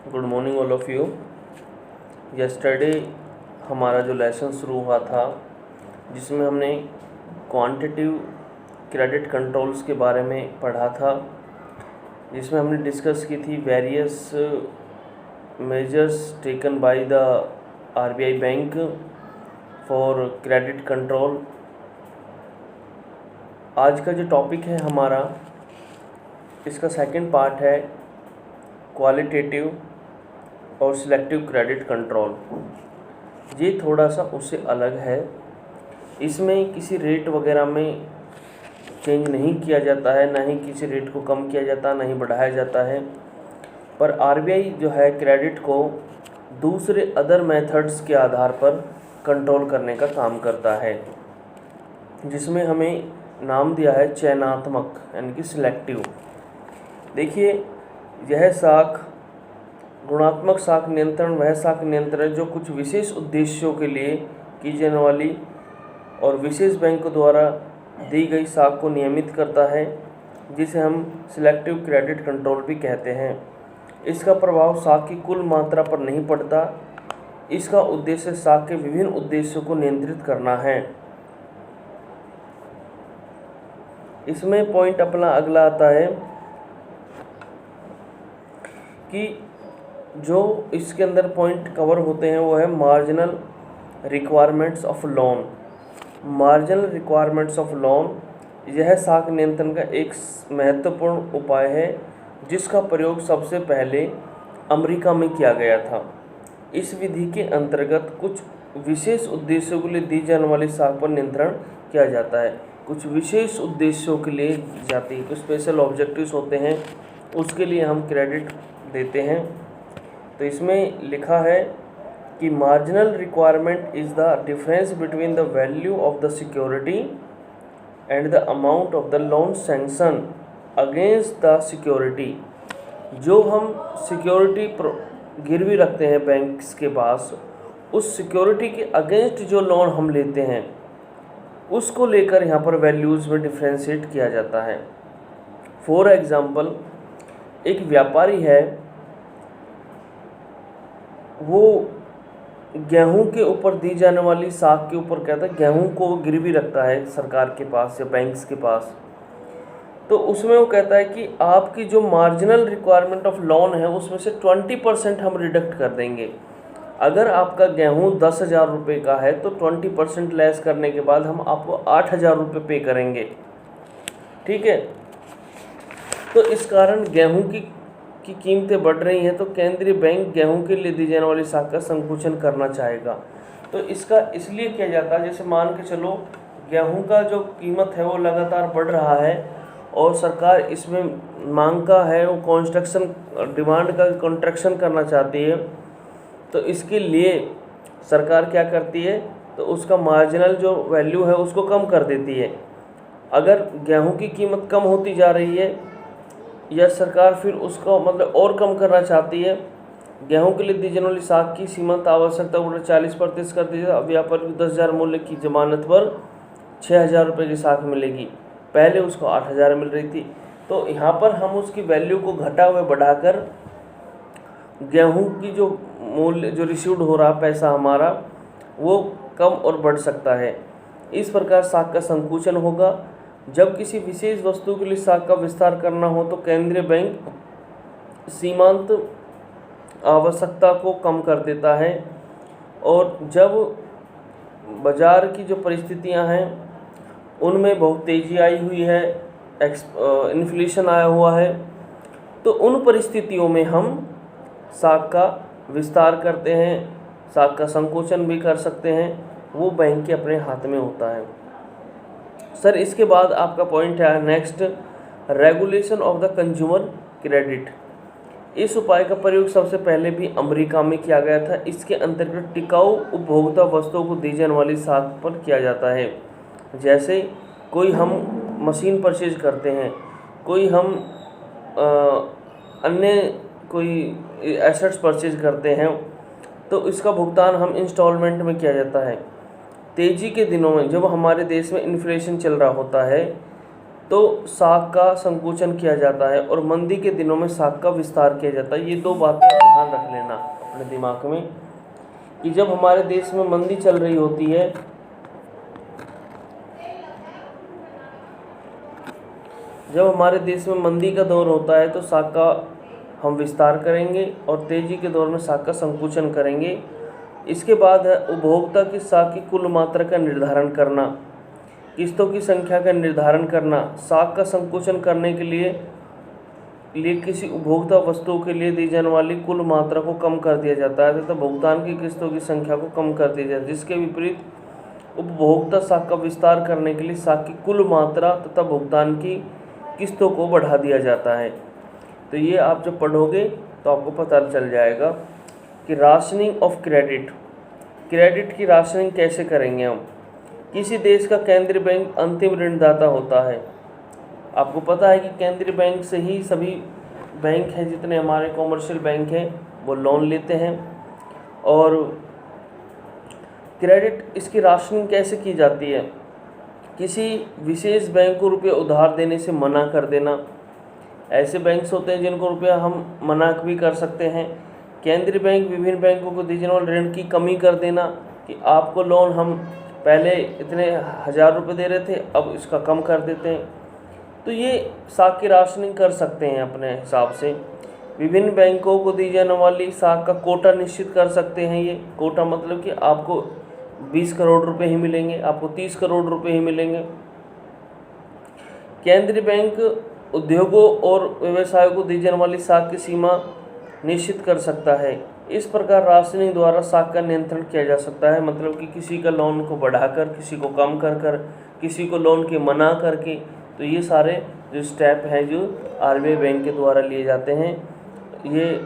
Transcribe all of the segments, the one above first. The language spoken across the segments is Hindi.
Good morning all of you. Yesterday हमारा जो लेसन शुरू हुआ था जिसमें हमने क्वांटिटिव क्रेडिट कंट्रोल्स के बारे में पढ़ा था, जिसमें हमने डिस्कस की थी various measures taken by the RBI bank for credit control. आज का जो टॉपिक है हमारा, इसका सेकंड पार्ट है क्वालिटेटिव और सिलेक्टिव क्रेडिट कंट्रोल। ये थोड़ा सा उससे अलग है। इसमें किसी रेट वगैरह में चेंज नहीं किया जाता है, ना ही किसी रेट को कम किया जाता, ना ही बढ़ाया जाता है। पर आरबीआई जो है क्रेडिट को दूसरे अदर मेथड्स के आधार पर कंट्रोल करने का काम करता है, जिसमें हमें नाम दिया है चयनात्मक यानी कि सिलेक्टिव। देखिए, यह साख गुणात्मक साख नियंत्रण वह साख नियंत्रण जो कुछ विशेष उद्देश्यों के लिए की जाने वाली और विशेष बैंक द्वारा दी गई साख को नियमित करता है, जिसे हम सिलेक्टिव क्रेडिट कंट्रोल भी कहते हैं। इसका प्रभाव साख की कुल मात्रा पर नहीं पड़ता। इसका उद्देश्य साख के विभिन्न उद्देश्यों को नियंत्रित करना है। इसमें पॉइंट अपना अगला आता है कि जो इसके अंदर पॉइंट कवर होते हैं वो है marginal requirements of loan. Marginal requirements of loan यह साख नियंत्रण का एक महत्वपूर्ण उपाय है, जिसका प्रयोग सबसे पहले अमेरिका में किया गया था। इस विधि के अंतर्गत कुछ विशेष उद्देश्यों के लिए दी जाने वाली साख पर नियंत्रण किया जाता है। कुछ विशेष उद्देश्यों के लिए जाती है, कुछ स्पेशल ऑब्जेक्टिव्स होते हैं, उसके लिए हम क्रेडिट देते हैं। तो इसमें लिखा है कि marginal requirement is the difference between the value of the security and the amount of the loan sanction against the security. जो हम सिक्योरिटी गिरवी रखते हैं बैंक्स के पास, उस सिक्योरिटी के अगेंस्ट जो लोन हम लेते हैं उसको लेकर यहाँ पर वैल्यूज़ में डिफ्रेंशिएट किया जाता है। फॉर एग्ज़ाम्पल, एक व्यापारी है, वो गेहूं के ऊपर दी जाने वाली साख के ऊपर कहता है, गेहूं को गिरवी रखता है सरकार के पास या बैंक्स के पास। तो उसमें वो कहता है कि आपकी जो मार्जिनल रिक्वायरमेंट ऑफ लोन है उसमें से 20% हम रिडक्ट कर देंगे। अगर आपका गेहूं 10,000 रुपये का है तो 20% लेस करने के बाद हम आपको 8,000 रुपये पे करेंगे। ठीक है। तो इस कारण गेहूं की कीमतें बढ़ रही हैं, तो केंद्रीय बैंक गेहूं के लिए दी जाने वाली साख का संकुचन करना चाहेगा। तो इसका इसलिए किया जाता है, जैसे मान के चलो गेहूं का जो कीमत है वो लगातार बढ़ रहा है और सरकार इसमें मांग का है वो कंस्ट्रक्शन डिमांड का कंट्रैक्शन करना चाहती है। तो इसके लिए सरकार क्या करती है, तो उसका मार्जिनल जो वैल्यू है उसको कम कर देती है। अगर गेहूं की कीमत कम होती जा रही है या सरकार फिर उसको मतलब और कम करना चाहती है, गेहूं के लिए दी जाने वाली साख की सीमांत आवश्यकता को 40% कर दी जाए। अब यहाँ पर 10,000 मूल्य की जमानत पर 6,000 रुपये की साख मिलेगी, पहले उसको 8,000 मिल रही थी। तो यहाँ पर हम उसकी वैल्यू को घटा हुए बढ़ाकर गेहूं की जो मूल्य जो रिसीव्ड हो रहा पैसा हमारा वो कम और बढ़ सकता है। इस प्रकार साख का संकुचन होगा। जब किसी विशेष वस्तु के लिए साख का विस्तार करना हो तो केंद्रीय बैंक सीमांत आवश्यकता को कम कर देता है, और जब बाज़ार की जो परिस्थितियां हैं उनमें बहुत तेज़ी आई हुई है, इन्फ्लेशन आया हुआ है, तो उन परिस्थितियों में हम साख का विस्तार करते हैं, साख का संकोचन भी कर सकते हैं। वो बैंक के अपने हाथ में होता है। सर, इसके बाद आपका पॉइंट है next, regulation of the consumer credit. इस उपाय का प्रयोग सबसे पहले भी अमेरिका में किया गया था। इसके अंतर्गत टिकाऊ उपभोक्ता वस्तुओं को दी जाने वाली साख पर किया जाता है। जैसे कोई हम मशीन परचेज करते हैं, कोई हम अन्य कोई एसेट्स परचेज करते हैं, तो इसका भुगतान हम इंस्टॉलमेंट में किया जाता है। तेज़ी के दिनों में जब हमारे देश में इन्फ्लेशन चल रहा होता है तो साख का संकुचन किया जाता है और मंदी के दिनों में साख का विस्तार किया जाता है। ये दो बातें आप ध्यान रख लेना अपने दिमाग में कि जब हमारे देश में मंदी चल रही होती है, जब हमारे देश में मंदी का दौर होता है तो साख का हम विस्तार करेंगे और तेजी के दौर में साख का संकुचन करेंगे। इसके बाद है उपभोक्ता की साख की कुल मात्रा का निर्धारण करना, किस्तों की संख्या का निर्धारण करना। साख का संकुचन करने के लिए किसी उपभोक्ता वस्तुओं के लिए दी जाने वाली कुल मात्रा को कम कर दिया जाता है तथा भुगतान की किस्तों की संख्या को कम कर दिया जाता है। जिसके विपरीत उपभोक्ता साख का विस्तार करने के लिए साख की कुल मात्रा तथा भुगतान की किस्तों को बढ़ा दिया जाता है। तो ये आप जब पढ़ोगे तो आपको पता चल जाएगा कि राशनिंग ऑफ क्रेडिट, क्रेडिट की राशनिंग कैसे करेंगे हम। किसी देश का केंद्रीय बैंक अंतिम ऋणदाता होता है। आपको पता है कि केंद्रीय बैंक से ही सभी बैंक हैं, जितने हमारे कॉमर्शियल बैंक हैं वो लोन लेते हैं। और क्रेडिट, इसकी राशनिंग कैसे की जाती है, किसी विशेष बैंक को रुपये उधार देने से मना कर देना। ऐसे बैंक्स होते हैं जिनको रुपया हम मना भी कर सकते हैं। केंद्रीय बैंक विभिन्न बैंकों को दी जाने वाले ऋण की कमी कर देना कि आपको लोन हम पहले इतने 1000 रुपये दे रहे थे, अब इसका कम कर देते हैं। तो ये साख की राशनिंग कर सकते हैं अपने हिसाब से। विभिन्न बैंकों को दी जाने वाली साख का कोटा निश्चित कर सकते हैं। ये कोटा मतलब कि आपको 20 करोड़ रुपए ही मिलेंगे, आपको 30 करोड़ रुपए ही मिलेंगे। केंद्रीय बैंक उद्योगों और व्यवसायों को दी जाने वाली साख की सीमा निश्चित कर सकता है। इस प्रकार राशनिंग द्वारा साख का नियंत्रण किया जा सकता है। मतलब कि किसी का लोन को बढ़ाकर, किसी को कम कर कर, किसी को लोन के मना करके। तो ये सारे जो स्टेप हैं जो आरबीआई बैंक के द्वारा लिए जाते हैं, ये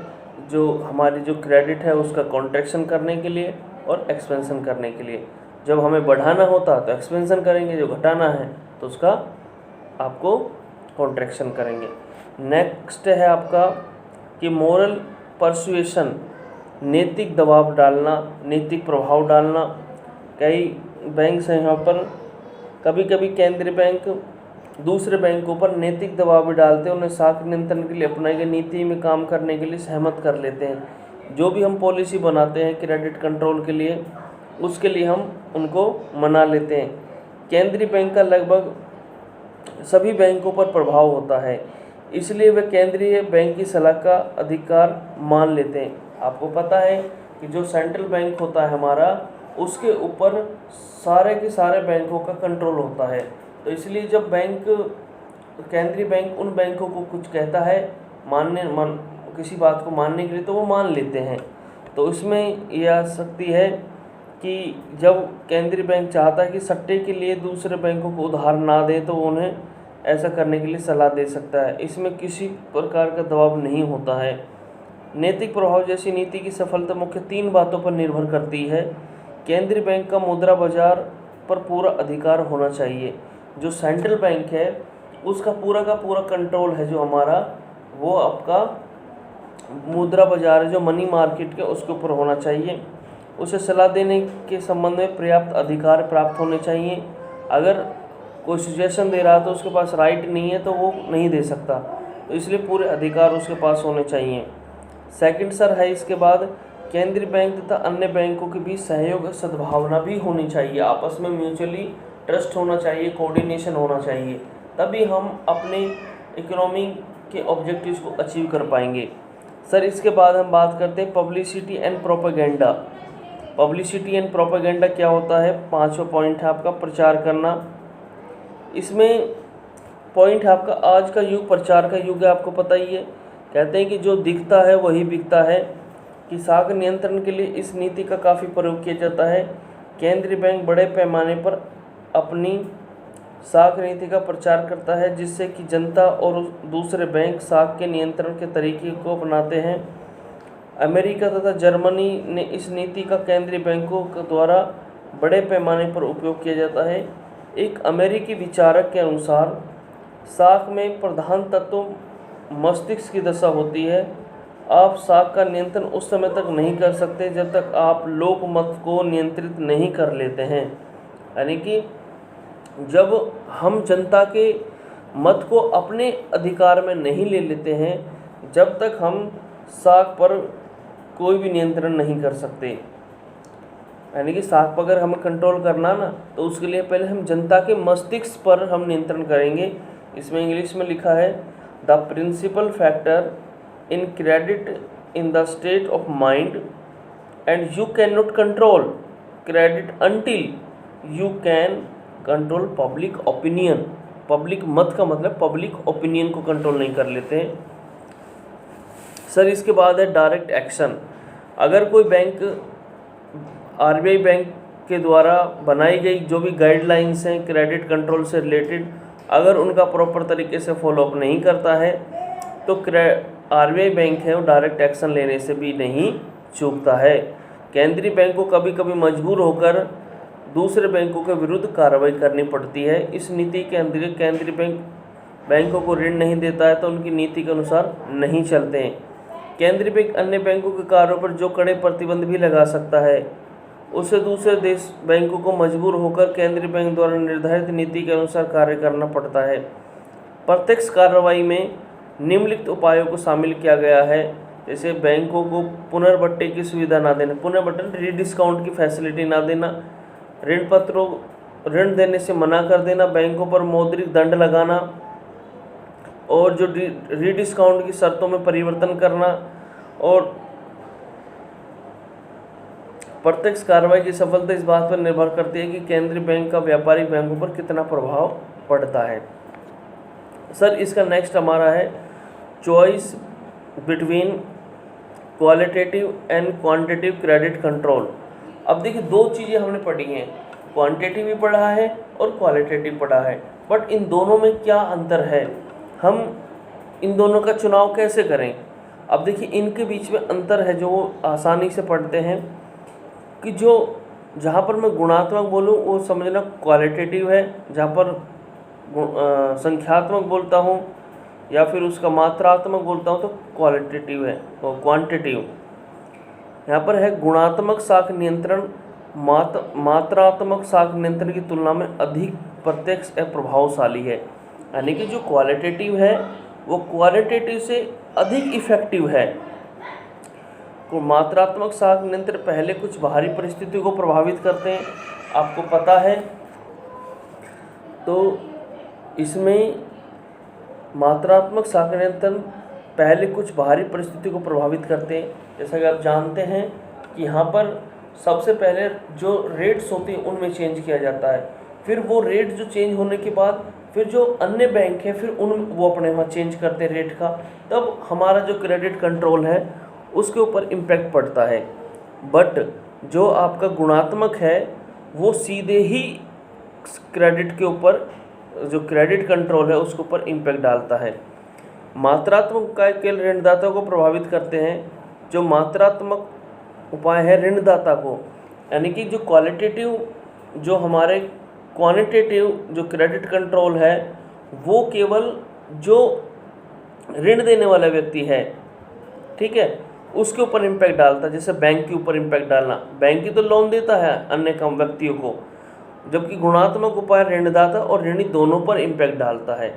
जो हमारी जो क्रेडिट है उसका कॉन्ट्रैक्शन करने के लिए और एक्सपेंशन करने के लिए। जब हमें बढ़ाना होता तो एक्सपेंशन करेंगे, जो घटाना है तो उसका आपको कॉन्ट्रैक्शन करेंगे। नेक्स्ट है आपका कि मोरल परसुएशन, नैतिक दबाव डालना, नैतिक प्रभाव डालना। कई बैंक हैं यहाँ पर, कभी कभी केंद्रीय बैंक दूसरे बैंकों पर नैतिक दबाव भी डालते हैं, उन्हें साख नियंत्रण के लिए अपनाई गई नीति में काम करने के लिए सहमत कर लेते हैं। जो भी हम पॉलिसी बनाते हैं क्रेडिट कंट्रोल के लिए, उसके लिए हम उनको मना लेते हैं। केंद्रीय बैंक का लगभग सभी बैंकों पर प्रभाव होता है, इसलिए वे केंद्रीय बैंक की सलाह का अधिकार मान लेते हैं। आपको पता है कि जो सेंट्रल बैंक होता है हमारा, उसके ऊपर सारे के सारे बैंकों का कंट्रोल होता है। तो इसलिए जब केंद्रीय बैंक उन बैंकों को कुछ कहता है किसी बात को मानने के लिए, तो वो मान लेते हैं। तो इसमें ये आ सकती है कि जब केंद्रीय बैंक चाहता है कि सट्टे के लिए दूसरे बैंकों को उधार ना दे, तो उन्हें ऐसा करने के लिए सलाह दे सकता है। इसमें किसी प्रकार का दबाव नहीं होता है। नैतिक प्रभाव जैसी नीति की सफलता मुख्य 3 बातों पर निर्भर करती है। केंद्रीय बैंक का मुद्रा बाजार पर पूरा अधिकार होना चाहिए। जो सेंट्रल बैंक है उसका पूरा का पूरा कंट्रोल है जो हमारा, वो आपका मुद्रा बाजार है जो मनी मार्केट के, उसके ऊपर होना चाहिए। उसे सलाह देने के संबंध में पर्याप्त अधिकार प्राप्त होने चाहिए। अगर कोई सजेशन दे रहा है तो उसके पास राइट नहीं है तो वो नहीं दे सकता, तो इसलिए पूरे अधिकार उसके पास होने चाहिए। सेकंड सर है इसके बाद, केंद्रीय बैंक तथा अन्य बैंकों के बीच सहयोग और सद्भावना भी होनी चाहिए। आपस में म्यूचुअली ट्रस्ट होना चाहिए, कोऑर्डिनेशन होना चाहिए, तभी हम अपने इकोनॉमी के ऑब्जेक्टिव्स को अचीव कर पाएंगे। सर इसके बाद हम बात करते हैं publicity and propaganda. Publicity and propaganda क्या होता है? 5वां पॉइंट है आपका प्रचार करना। इसमें पॉइंट है आपका आज का युग प्रचार का युग है, आपको पता ही है। कहते हैं कि जो दिखता है वही बिकता है, कि साख नियंत्रण के लिए इस नीति का काफ़ी प्रयोग किया जाता है। केंद्रीय बैंक बड़े पैमाने पर अपनी साख नीति का प्रचार करता है, जिससे कि जनता और दूसरे बैंक साख के नियंत्रण के तरीके को अपनाते हैं। अमेरिका तथा जर्मनी ने इस नीति का केंद्रीय बैंकों के द्वारा बड़े पैमाने पर उपयोग किया जाता है। एक अमेरिकी विचारक के अनुसार साख में प्रधान तत्व मस्तिष्क की दशा होती है। आप साख का नियंत्रण उस समय तक नहीं कर सकते जब तक आप लोकमत को नियंत्रित नहीं कर लेते हैं। यानी कि जब हम जनता के मत को अपने अधिकार में नहीं ले लेते हैं जब तक हम साख पर कोई भी नियंत्रण नहीं कर सकते। यानी कि साख पर अगर हमें कंट्रोल करना ना, तो उसके लिए पहले हम जनता के मस्तिष्क पर हम नियंत्रण करेंगे। इसमें इंग्लिश में लिखा है, the principal factor in credit in the state of mind and you can not control credit until you can control public opinion. Public मत का मतलब पब्लिक ओपिनियन को कंट्रोल नहीं कर लेते हैं। सर इसके बाद है डायरेक्ट एक्शन। अगर कोई बैंक आरबीआई बैंक के द्वारा बनाई गई जो भी गाइडलाइंस हैं क्रेडिट कंट्रोल से रिलेटेड, अगर उनका प्रॉपर तरीके से फॉलोअप नहीं करता है तो आरबीआई बैंक है वो डायरेक्ट एक्शन लेने से भी नहीं चूकता है। केंद्रीय बैंक को कभी कभी मजबूर होकर दूसरे बैंकों के विरुद्ध कार्रवाई करनी पड़ती है। इस नीति के अंतर्गत केंद्रीय बैंक बैंकों को ऋण नहीं देता है तो उनकी नीति के अनुसार नहीं चलते हैं। केंद्रीय बैंक अन्य बैंकों के कार्यों पर जो कड़े प्रतिबंध भी लगा सकता है, उसे दूसरे देश बैंकों को मजबूर होकर केंद्रीय बैंक द्वारा निर्धारित नीति के अनुसार कार्य करना पड़ता है। प्रत्यक्ष कार्रवाई में निम्नलिखित उपायों को शामिल किया गया है, जैसे बैंकों को पुनर्बट्टे की सुविधा ना देना, पुनर्बट्टन रीडिस्काउंट की फैसिलिटी ना देना, ऋण पत्रों ऋण देने से मना कर देना, बैंकों पर मौद्रिक दंड लगाना और जो रीडिस्काउंट की शर्तों में परिवर्तन करना। और प्रत्यक्ष कार्रवाई की सफलता इस बात पर निर्भर करती है कि केंद्रीय बैंक का व्यापारिक बैंकों पर कितना प्रभाव पड़ता है। सर इसका नेक्स्ट हमारा है choice between qualitative and quantitative credit control. अब देखिए दो चीज़ें हमने पढ़ी हैं, क्वांटिटेटिव भी पढ़ा है और क्वालिटेटिव पढ़ा है, बट इन दोनों में क्या अंतर है, हम इन दोनों का चुनाव कैसे करें। अब देखिए इनके बीच में अंतर है जो आसानी से पढ़ते हैं कि जो जहाँ पर मैं गुणात्मक बोलूँ वो समझना क्वालिटेटिव है, जहाँ पर संख्यात्मक बोलता हूँ या फिर उसका मात्रात्मक बोलता हूँ तो क्वालिटेटिव है और क्वांटिटेटिव। यहाँ पर है गुणात्मक साख नियंत्रण मात्रात्मक साख नियंत्रण की तुलना में अधिक प्रत्यक्ष या प्रभावशाली है। यानी कि जो क्वालिटेटिव है वो क्वालिटेटिव से अधिक इफेक्टिव है। मात्रात्मक साख नियंत्रण पहले कुछ बाहरी परिस्थितियों को प्रभावित करते हैं, आपको पता है। तो इसमें मात्रात्मक साख नियंत्रण पहले कुछ बाहरी परिस्थितियों को प्रभावित करते हैं। जैसा कि आप जानते हैं कि यहाँ पर सबसे पहले जो रेट्स होती हैं उनमें चेंज किया जाता है, फिर वो रेट जो चेंज होने के बाद फिर जो अन्य बैंक हैं फिर वो अपने वहाँ चेंज करते हैं रेट का, तब हमारा जो क्रेडिट कंट्रोल है उसके ऊपर इम्पैक्ट पड़ता है। बट जो आपका गुणात्मक है वो सीधे ही क्रेडिट के ऊपर जो क्रेडिट कंट्रोल है उसके ऊपर इम्पैक्ट डालता है। मात्रात्मक उपाय केवल ऋणदाता को प्रभावित करते हैं। जो मात्रात्मक उपाय है ऋणदाता को, यानी कि जो क्वालिटेटिव जो हमारे क्वांटिटेटिव जो क्रेडिट कंट्रोल है वो केवल जो ऋण देने वाला व्यक्ति है, ठीक है, उसके ऊपर इम्पैक्ट डालता है। जैसे बैंक के ऊपर इम्पैक्ट डालना, बैंक ही तो लोन देता है अन्य कम व्यक्तियों को, जबकि गुणात्मक उपाय ऋणदाता और ऋणी दोनों पर इम्पैक्ट डालता है,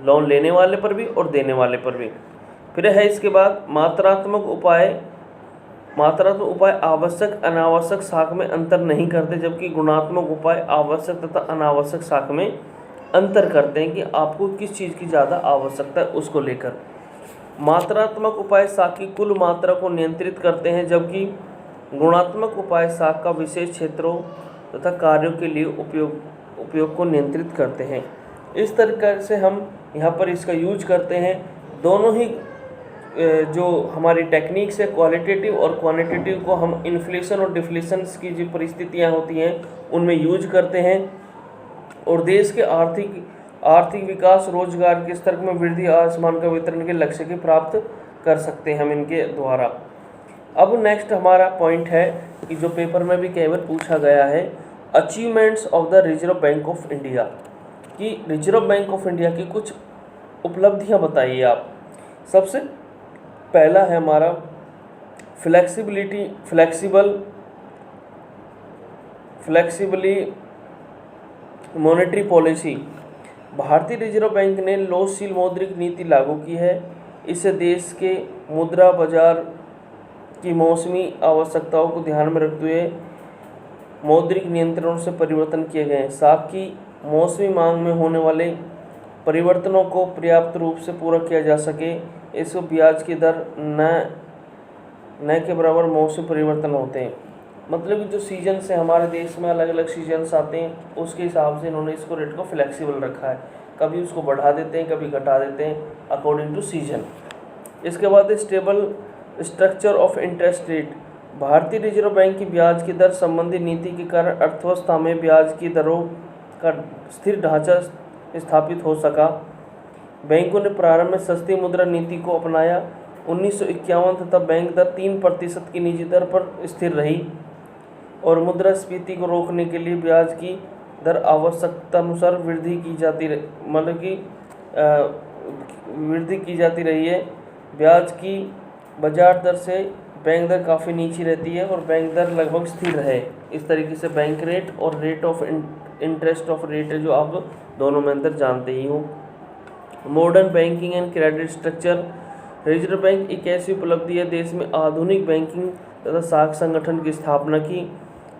लोन लेने वाले पर भी और देने वाले पर भी। फिर है इसके बाद मात्रात्मक उपाय आवश्यक अनावश्यक साख में अंतर नहीं करते, जबकि गुणात्मक उपाय आवश्यक तथा अनावश्यक साख में अंतर करते हैं कि आपको किस चीज़ की ज़्यादा आवश्यकता है उसको लेकर। मात्रात्मक उपाय साख की कुल मात्रा को नियंत्रित करते हैं, जबकि गुणात्मक उपाय साख का विशेष क्षेत्रों तथा कार्यों के लिए उपयोग को नियंत्रित करते हैं। इस तरीके से हम यहाँ पर इसका यूज करते हैं। दोनों ही जो हमारी टेक्निक्स है क्वालिटेटिव और क्वांटिटेटिव को हम इन्फ्लेशन और डिफ्लेशन की जो परिस्थितियाँ होती हैं उनमें यूज करते हैं और देश के आर्थिक विकास रोजगार के स्तर में वृद्धि आसमान का वितरण के लक्ष्य की प्राप्त कर सकते हैं हम इनके द्वारा। अब नेक्स्ट हमारा पॉइंट है कि जो पेपर में भी केवल पूछा गया है, achievements of the reserve bank of India, कि रिजर्व बैंक ऑफ इंडिया की कुछ उपलब्धियां बताइए आप। सबसे पहला है हमारा फ्लेक्सिबली मॉनेटरी पॉलिसी, भारतीय रिजर्व बैंक ने लोचशील मौद्रिक नीति लागू की है। इससे देश के मुद्रा बाजार की मौसमी आवश्यकताओं को ध्यान में रखते हुए मौद्रिक नियंत्रणों से परिवर्तन किए गए हैं। साथ ही मौसमी मांग में होने वाले परिवर्तनों को पर्याप्त रूप से पूरा किया जा सके, इसको ब्याज की दर न के बराबर मौसमी परिवर्तन होते हैं। मतलब कि जो सीजन से हमारे देश में अलग अलग सीजन्स आते हैं, उसके हिसाब से इन्होंने इसको रेट को फ्लेक्सिबल रखा है। कभी उसको बढ़ा देते हैं, कभी घटा देते हैं अकॉर्डिंग टू सीजन। इसके बाद stable structure of interest rate. भारतीय रिजर्व बैंक की ब्याज की दर संबंधी नीति के कारण अर्थव्यवस्था में ब्याज की दरों का स्थिर ढांचा स्थापित हो सका। बैंकों ने प्रारंभ में सस्ती मुद्रा नीति को अपनाया। 1951 तक बैंक दर 3% की निजी दर पर स्थिर रही और मुद्रास्फीति को रोकने के लिए ब्याज की दर आवश्यकता अनुसार वृद्धि की जाती रही है। ब्याज की बाजार दर से बैंक दर काफ़ी नीचे रहती है और बैंक दर लगभग स्थिर है। इस तरीके से बैंक रेट और rate of interest of rate है, जो आप दोनों में अंतर जानते ही हो। Modern banking and credit structure. Reserve bank एक ऐसी उपलब्धि है देश में आधुनिक बैंकिंग तथा शाख संगठन की स्थापना की।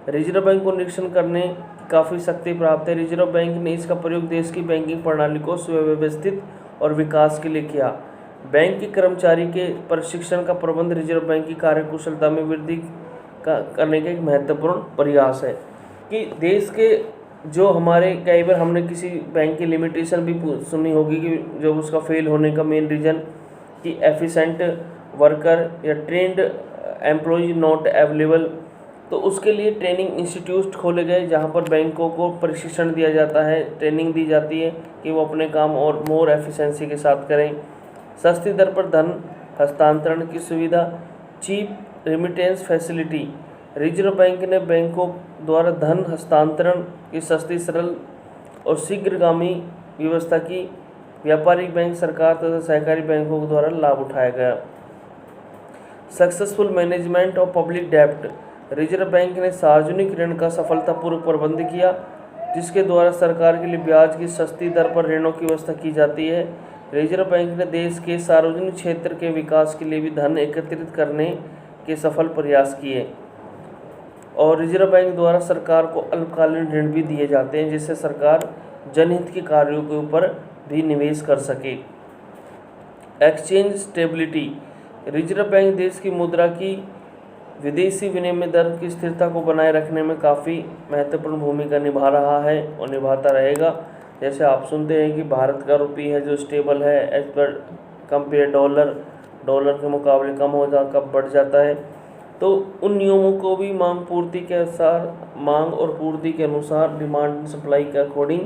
रिजर्व बैंक को निरीक्षण करने की काफ़ी शक्ति प्राप्त है। रिजर्व बैंक ने इसका प्रयोग देश की बैंकिंग प्रणाली को सुव्यवस्थित और विकास के लिए किया। बैंक के कर्मचारी के प्रशिक्षण का प्रबंध रिजर्व बैंक की कार्यकुशलता में वृद्धि करने का एक महत्वपूर्ण प्रयास है। कि देश के जो हमारे, कई बार हमने किसी बैंक की लिमिटेशन भी सुनी होगी कि जब उसका फेल होने का मेन रीज़न कि एफिशिएंट वर्कर या ट्रेंड एम्प्लॉय नॉट अवेलेबल, तो उसके लिए ट्रेनिंग इंस्टीट्यूट खोले गए जहां पर बैंकों को प्रशिक्षण दिया जाता है, ट्रेनिंग दी जाती है कि वो अपने काम और मोर एफिशिएंसी के साथ करें। सस्ती दर पर धन हस्तांतरण की सुविधा, cheap remittance facility. Reserve Bank ने बैंकों द्वारा धन हस्तांतरण की सस्ती, सरल और शीघ्रगामी व्यवस्था की। व्यापारिक बैंक, सरकार तथा सहकारी बैंकों के द्वारा लाभ उठाया गया। सक्सेसफुल मैनेजमेंट ऑफ पब्लिक डेब्ट। रिजर्व बैंक ने सार्वजनिक ऋण का सफलतापूर्वक प्रबंध किया, जिसके द्वारा सरकार के लिए ब्याज की सस्ती दर पर ऋणों की व्यवस्था की जाती है। रिजर्व बैंक ने देश के सार्वजनिक क्षेत्र के विकास के लिए भी धन एकत्रित करने के सफल प्रयास किए और रिजर्व बैंक द्वारा सरकार को अल्पकालीन ऋण भी दिए जाते हैं, जिससे सरकार जनहित के कार्यों के ऊपर भी निवेश कर सके। Exchange stability. रिजर्व बैंक देश की मुद्रा की विदेशी विनिमय दर की स्थिरता को बनाए रखने में काफ़ी महत्वपूर्ण भूमिका निभा रहा है और निभाता रहेगा। जैसे आप सुनते हैं कि भारत का रुपये है जो स्टेबल है एज पर कंपेयर डॉलर के मुकाबले कम हो जा कब बढ़ जाता है, तो उन नियमों को भी मांग और पूर्ति के अनुसार डिमांड एंड सप्लाई के अकॉर्डिंग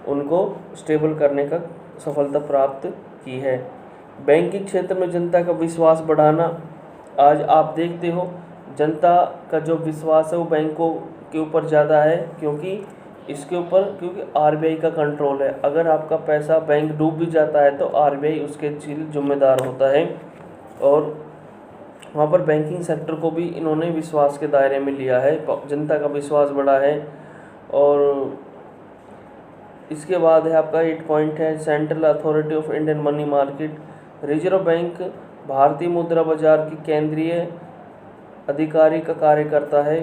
उनको स्टेबल करने का सफलता प्राप्त की है। बैंकिंग क्षेत्र में जनता का विश्वास बढ़ाना। आज आप देखते हो जनता का जो विश्वास है वो बैंकों के ऊपर ज़्यादा है, क्योंकि आरबीआई का कंट्रोल है। अगर आपका पैसा बैंक डूब भी जाता है तो आरबीआई उसके लिए जिम्मेदार होता है और वहाँ पर बैंकिंग सेक्टर को भी इन्होंने विश्वास के दायरे में लिया है, जनता का विश्वास बढ़ा है। और इसके बाद है आपका 8 पॉइंट है central authority of Indian money market. Reserve bank भारतीय मुद्रा बाजार की केंद्रीय अधिकारी का कार्य करता है।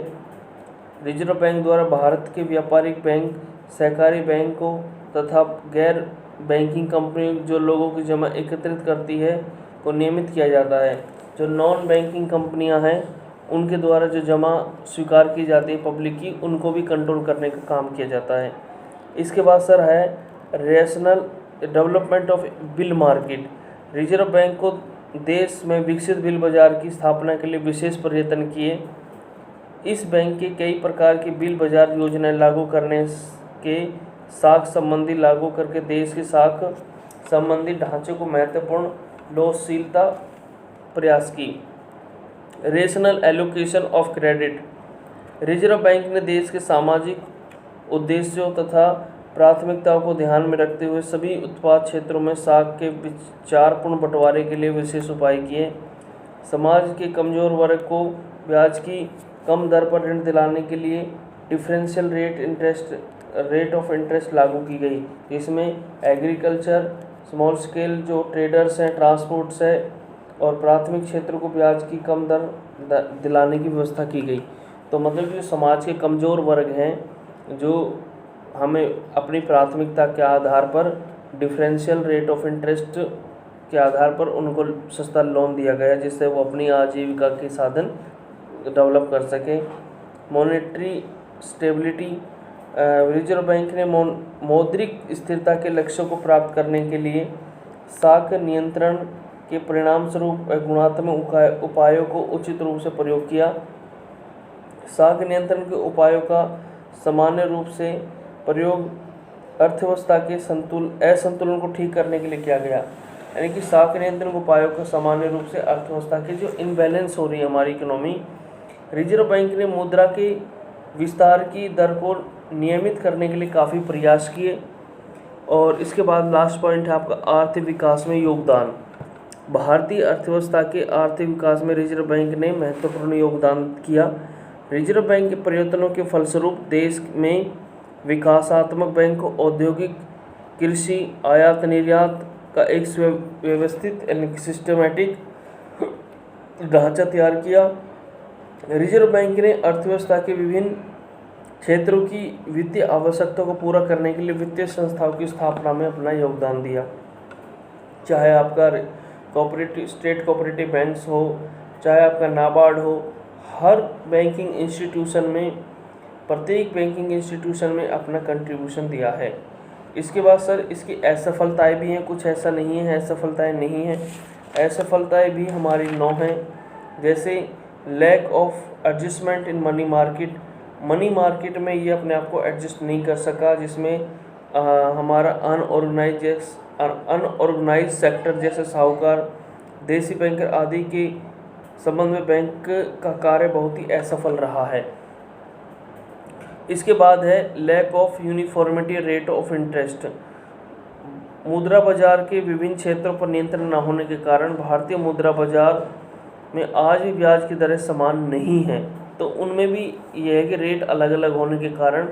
रिजर्व बैंक द्वारा भारत के व्यापारिक बैंक, सहकारी बैंकों तथा गैर बैंकिंग कंपनियों जो लोगों की जमा एकत्रित करती है को नियमित किया जाता है। जो नॉन बैंकिंग कंपनियां हैं उनके द्वारा जो जमा स्वीकार की जाती है पब्लिक की, उनको भी कंट्रोल करने का काम किया जाता है। इसके बाद सर है rational development of bill market. Reserve bank को देश में विकसित बिल बाजार की स्थापना के लिए विशेष प्रयत्न किए। इस बैंक के कई प्रकार की बिल बाजार योजनाएं लागू करने के साख संबंधी लागू करके देश के साख संबंधी ढांचे को महत्वपूर्ण लोचशीलता प्रयास की। Rational allocation of credit. Reserve Bank ने देश के सामाजिक उद्देश्यों तथा प्राथमिकताओं को ध्यान में रखते हुए सभी उत्पाद क्षेत्रों में साख के विचारपूर्ण बंटवारे के लिए विशेष उपाय किए। समाज के कमजोर वर्ग को ब्याज की कम दर पर ऋण दिलाने के लिए differential rate interest rate of interest लागू की गई, जिसमें एग्रीकल्चर, स्मॉल स्केल जो ट्रेडर्स हैं, ट्रांसपोर्ट्स है और प्राथमिक क्षेत्र को ब्याज की कम दर दिलाने की व्यवस्था की गई। तो मतलब जो समाज के कमज़ोर वर्ग हैं, जो हमें अपनी प्राथमिकता के आधार पर डिफरेंशियल रेट ऑफ इंटरेस्ट के आधार पर उनको सस्ता लोन दिया गया, जिससे वो अपनी आजीविका के साधन डेवलप कर सकें। मॉनेटरी स्टेबिलिटी, रिजर्व बैंक ने मौद्रिक स्थिरता के लक्ष्यों को प्राप्त करने के लिए साख नियंत्रण के परिणाम स्वरूप गुणात्मक उपायों को उचित रूप से प्रयोग किया। साख नियंत्रण के उपायों का सामान्य रूप से प्रयोग अर्थव्यवस्था के असंतुलन को ठीक करने के लिए किया गया। यानी कि साख नियंत्रण उपायों का सामान्य रूप से अर्थव्यवस्था की जो इनबैलेंस हो रही है हमारी इकोनॉमी, रिजर्व बैंक ने मुद्रा के विस्तार की दर को नियमित करने के लिए काफ़ी प्रयास किए। और इसके बाद लास्ट पॉइंट है आपका आर्थिक विकास में योगदान। भारतीय अर्थव्यवस्था के आर्थिक विकास में रिजर्व बैंक ने महत्वपूर्ण योगदान किया। रिजर्व बैंक के प्रयत्नों के फलस्वरूप देश में विकासात्मक बैंक, औद्योगिक, कृषि, आयात निर्यात का एक व्यवस्थित यानी सिस्टमेटिक ढांचा तैयार किया। रिजर्व बैंक ने अर्थव्यवस्था के विभिन्न क्षेत्रों की वित्तीय आवश्यकताओं को पूरा करने के लिए वित्तीय संस्थाओं की स्थापना में अपना योगदान दिया। चाहे आपका स्टेट कोऑपरेटिव बैंक्स हो, चाहे आपका नाबार्ड हो, हर बैंकिंग इंस्टीट्यूशन में, प्रत्येक बैंकिंग इंस्टीट्यूशन में अपना कंट्रीब्यूशन दिया है। इसके बाद सर इसकी असफलताएँ भी हैं, कुछ ऐसा नहीं है असफलताएँ नहीं हैं। असफलताएँ भी हमारी 9 हैं, जैसे lack of adjustment in money market. Money market में ये अपने आप को एडजस्ट नहीं कर सका, जिसमें हमारा अनऑर्गेनाइज सेक्टर जैसे साहूकार, देसी बैंकर आदि के संबंध में बैंक का कार्य बहुत ही असफल रहा है। इसके बाद है lack of uniformity rate of interest. मुद्रा बाजार के विभिन्न क्षेत्रों पर नियंत्रण न होने के कारण भारतीय मुद्रा बाजार में आज भी ब्याज की दरें समान नहीं हैं। तो उनमें भी ये है कि रेट अलग अलग होने के कारण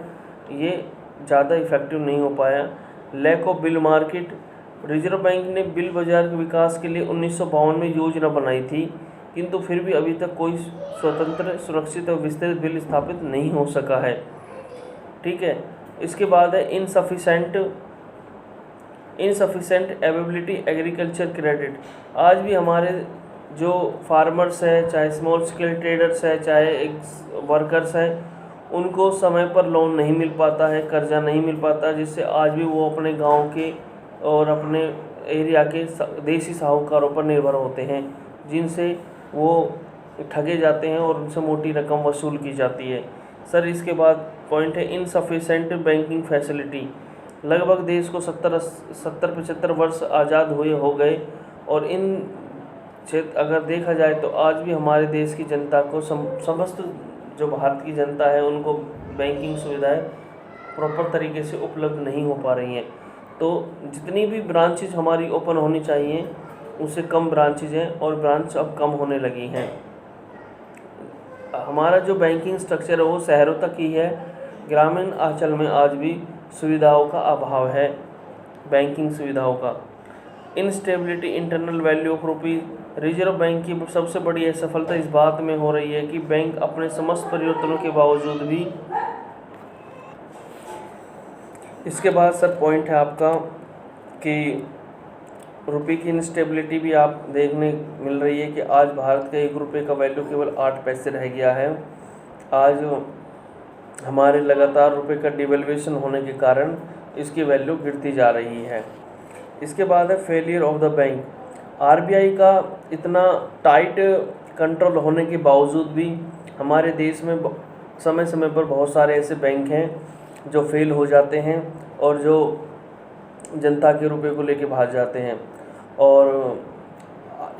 ये ज़्यादा इफ़ेक्टिव नहीं हो पाया। Lack of bill market. Reserve Bank ने बिल बाजार के विकास के लिए 1952 में योजना बनाई थी, किंतु फिर भी अभी तक कोई स्वतंत्र, सुरक्षित और विस्तृत बिल स्थापित नहीं हो सका है। ठीक है। इसके बाद है इनसफिशेंट एवेबिलिटी एग्रीकल्चर क्रेडिट। आज भी हमारे जो फार्मर्स है, चाहे स्मॉल स्केल ट्रेडर्स है, चाहे एक वर्कर्स हैं, उनको समय पर लोन नहीं मिल पाता है, कर्जा नहीं मिल पाता, जिससे आज भी वो अपने गांव के और अपने एरिया के देसी साहूकारों पर निर्भर होते हैं, जिनसे वो ठगे जाते हैं और उनसे मोटी रकम वसूल की जाती है। सर इसके बाद पॉइंट है इनसफिशेंट बैंकिंग फैसिलिटी। लगभग देश को 70-75 वर्ष आज़ाद हुए हो गए और इन क्षेत्र अगर देखा जाए तो आज भी हमारे देश की जनता को समस्त जो भारत की जनता है उनको बैंकिंग सुविधाएं प्रॉपर तरीके से उपलब्ध नहीं हो पा रही हैं। तो जितनी भी ब्रांचेज हमारी ओपन होनी चाहिए उससे कम ब्रांचेज हैं और ब्रांच अब कम होने लगी हैं। हमारा जो बैंकिंग स्ट्रक्चर है वो शहरों तक ही है, ग्रामीण अंचल में आज भी सुविधाओं का अभाव है, बैंकिंग सुविधाओं का। Instability internal value of rupee. Reserve Bank की सबसे बड़ी असफलता इस बात में हो रही है कि बैंक अपने समस्त परिवर्तनों के बावजूद भी। इसके बाद सर पॉइंट है आपका कि रुपये की इनस्टेबिलिटी भी आप देखने मिल रही है कि आज भारत का 1 रुपये का वैल्यू केवल 8 पैसे रह गया है। आज हमारे लगातार रुपये का डिवेल्यूएशन होने के कारण इसकी वैल्यू गिरती जा रही है। इसके बाद है failure of the bank. RBI का इतना टाइट कंट्रोल होने के बावजूद भी हमारे देश में समय समय पर बहुत सारे ऐसे बैंक हैं जो फेल हो जाते हैं और जो जनता के रुपए को लेके भाग जाते हैं। और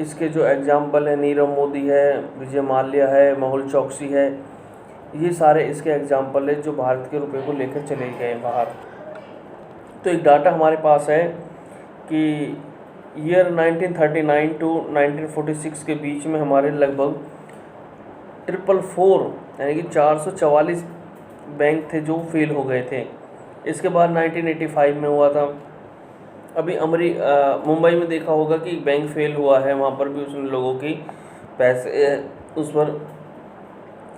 इसके जो एग्जाम्पल है नीरव मोदी है, विजय माल्या है, मेहुल चोकसी है, ये सारे इसके एग्जाम्पल है जो भारत के रुपए को लेकर चले गए बाहर। तो एक डाटा हमारे पास है कि ईयर 1939 टू 1946 के बीच में हमारे लगभग 444 यानी कि 444 बैंक थे जो फेल हो गए थे। इसके बाद 1985 में हुआ था। अभी मुंबई में देखा होगा कि बैंक फेल हुआ है, वहाँ पर भी उसने लोगों की पैसे उस पर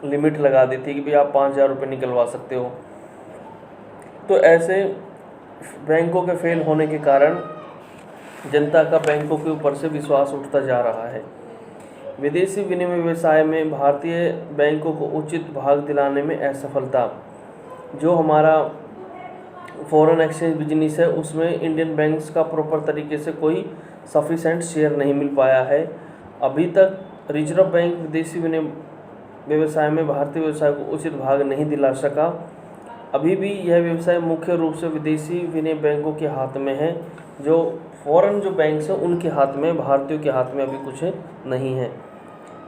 लिमिट लगा दी थी कि भाई आप 5,000 रुपये निकलवा सकते हो। तो ऐसे बैंकों के फेल होने के कारण जनता का बैंकों के ऊपर से विश्वास उठता जा रहा है। विदेशी विनिमय व्यवसाय में भारतीय बैंकों को उचित भाग दिलाने में असफलता। जो हमारा फॉरेन एक्सचेंज बिजनेस है उसमें इंडियन बैंक्स का प्रॉपर तरीके से कोई सफिशेंट शेयर नहीं मिल पाया है। अभी तक रिजर्व बैंक विदेशी विनिमय व्यवसाय में भारतीय व्यवसाय को उचित भाग नहीं दिला सका। अभी भी यह व्यवसाय मुख्य रूप से विदेशी विनिमय बैंकों के हाथ में है। जो फॉरेन जो बैंक्स हैं उनके हाथ में, भारतीयों के हाथ में अभी कुछ नहीं है।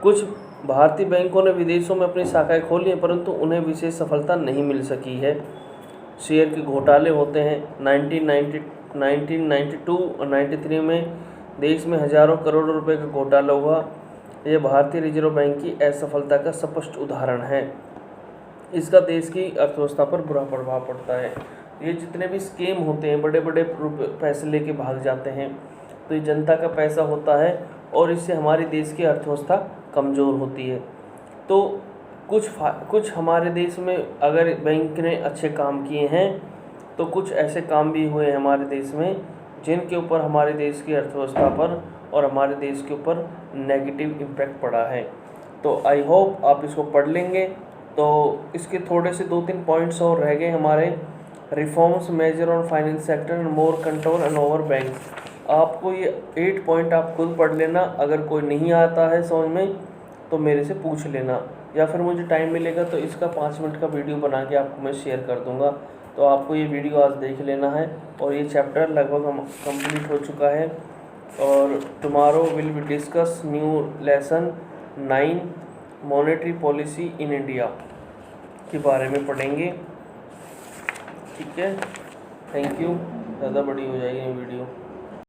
कुछ भारतीय बैंकों ने विदेशों में अपनी शाखाएं खोली हैं, परंतु उन्हें विशेष सफलता नहीं मिल सकी है। शेयर के घोटाले होते हैं। 1992 और 93 में देश में हजारों करोड़ रुपए का घोटाला हुआ। यह भारतीय रिजर्व बैंक की असफलता का स्पष्ट उदाहरण है। इसका देश की अर्थव्यवस्था पर बुरा प्रभाव पड़ता है। ये जितने भी स्कीम होते हैं, बड़े बड़े पैसे लेके भाग जाते हैं, तो ये जनता का पैसा होता है और इससे हमारे देश की अर्थव्यवस्था कमज़ोर होती है। तो कुछ हमारे देश में अगर बैंक ने अच्छे काम किए हैं तो कुछ ऐसे काम भी हुए हैं हमारे देश में जिनके ऊपर हमारे देश की अर्थव्यवस्था पर और हमारे देश के ऊपर नेगेटिव इम्पैक्ट पड़ा है। तो आई होप आप इसको पढ़ लेंगे। तो इसके थोड़े से 2-3 पॉइंट्स और रह गए हमारे। Reforms major on finance sector and more control and over banks. आपको ये 8 पॉइंट आप खुद पढ़ लेना। अगर कोई नहीं आता है समझ में तो मेरे से पूछ लेना, या फिर मुझे टाइम मिलेगा तो इसका 5 मिनट का वीडियो बना के आपको मैं शेयर कर दूंगा। तो आपको ये वीडियो आज देख लेना है। और ये चैप्टर लगभग कंप्लीट हो चुका है। और tomorrow will be discuss new lesson 9 monetary policy in India के बारे में पढ़ेंगे। ठीक है, थैंक यू। ज़्यादा बड़ी हो जाएगी ये वीडियो।